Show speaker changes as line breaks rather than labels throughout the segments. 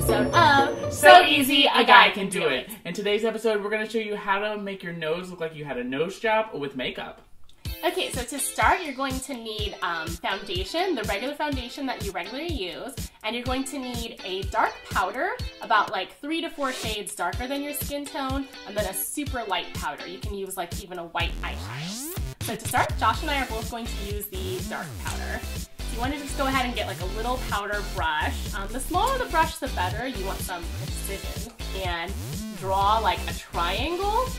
episode of So Easy, a Guy Can Do It. In today's episode, we're going to show you how to make your nose look like you had a nose job with makeup.
Okay, so to start, you're going to need foundation, the regular foundation that you regularly use, and you're going to need a dark powder, about like 3 to 4 shades darker than your skin tone, and then a super light powder. You can use like even a white eyeshadow. So to start, Josh and I are both going to use the dark powder. So you want to just go ahead and get like a little powder brush. The smaller the brush, the better. You want some precision. And draw like a triangle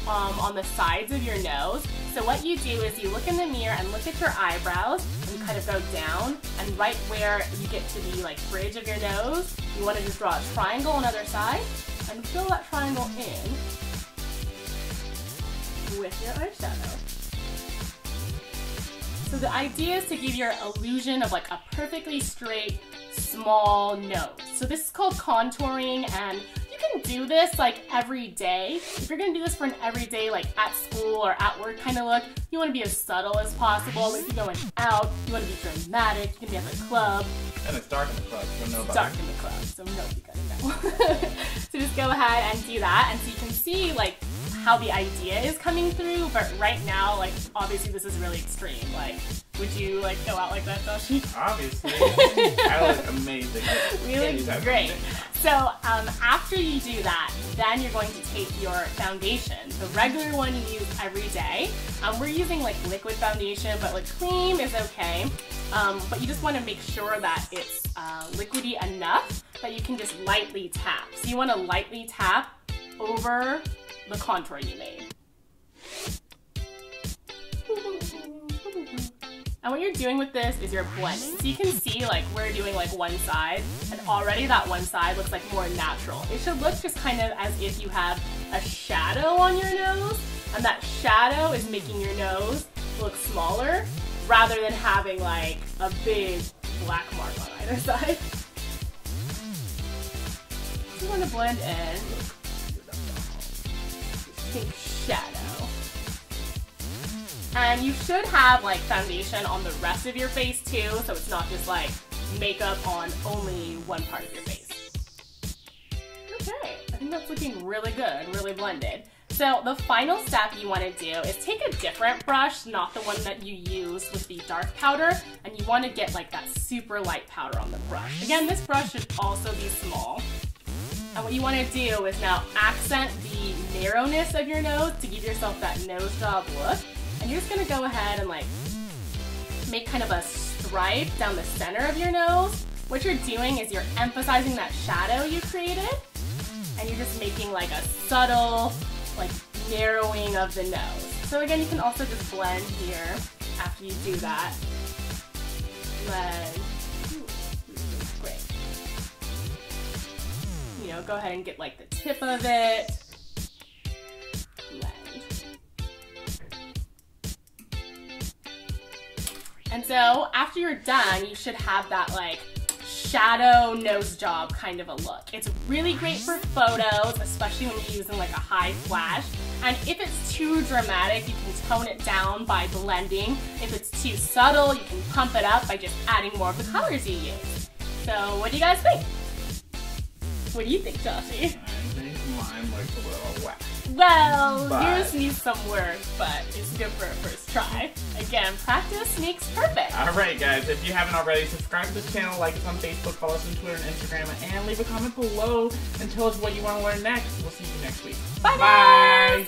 on the sides of your nose. So what you do is you look in the mirror and look at your eyebrows, and you kind of go down, and right where you get to the like bridge of your nose, you want to just draw a triangle on the other side and fill that triangle in with your eyeshadow. So the idea is to give your illusion of like a perfectly straight, small nose. So this is called contouring, and you can do this like every day. If you're gonna do this for an everyday, like at school or at work kind of look, you want to be as subtle as possible. If you're going out, you want to be dramatic. You can be at the club.
And it's dark in the club, so no.
It's dark in the club, so nobody's gonna know. So just go ahead and do that, and so you can see like how the idea is coming through. But right now, like obviously this is really extreme. Like, would you like go out like that, Joshi?
Obviously. I look amazing.
Really great. So after you do that, then you're going to take your foundation, the regular one you use every day. We're using like liquid foundation, but like cream is okay. But you just want to make sure that it's liquidy enough that you can just lightly tap. So you want to lightly tap over the contour you made. And what you're doing with this is you're blending. So you can see like we're doing like one side, and already that one side looks like more natural. It should look just kind of as if you have a shadow on your nose, and that shadow is making your nose look smaller rather than having like a big black mark on either side. So you want to blend in pink shadow. And you should have like foundation on the rest of your face too, so it's not just like makeup on only one part of your face. Okay, I think that's looking really good, really blended. So the final step you want to do is take a different brush, not the one that you used with the dark powder, and you want to get like that super light powder on the brush. Again, this brush should also be small. And what you want to do is now accent the narrowness of your nose to give yourself that nose job look. And you're just going to go ahead and like make kind of a stripe down the center of your nose. What you're doing is you're emphasizing that shadow you created, and you're just making like a subtle like narrowing of the nose. So again, you can also just blend here after you do that. Blend. Great. You know, go ahead and get like the tip of it. And so after you're done, you should have that like shadow nose job kind of a look. It's really great for photos, especially when you're using like a high flash. And if it's too dramatic, you can tone it down by blending. If it's too subtle, you can pump it up by just adding more of the colors you use. So what do you guys think? What do you think, Joshi?
I think mine looks a little wet.
Well, yours needs some work, but it's good for a first try. Again, practice makes perfect.
Alright guys, if you haven't already, subscribe to this channel, like us on Facebook, follow us on Twitter and Instagram, and leave a comment below and tell us what you want to learn next. We'll see you next week.
Bye! Bye.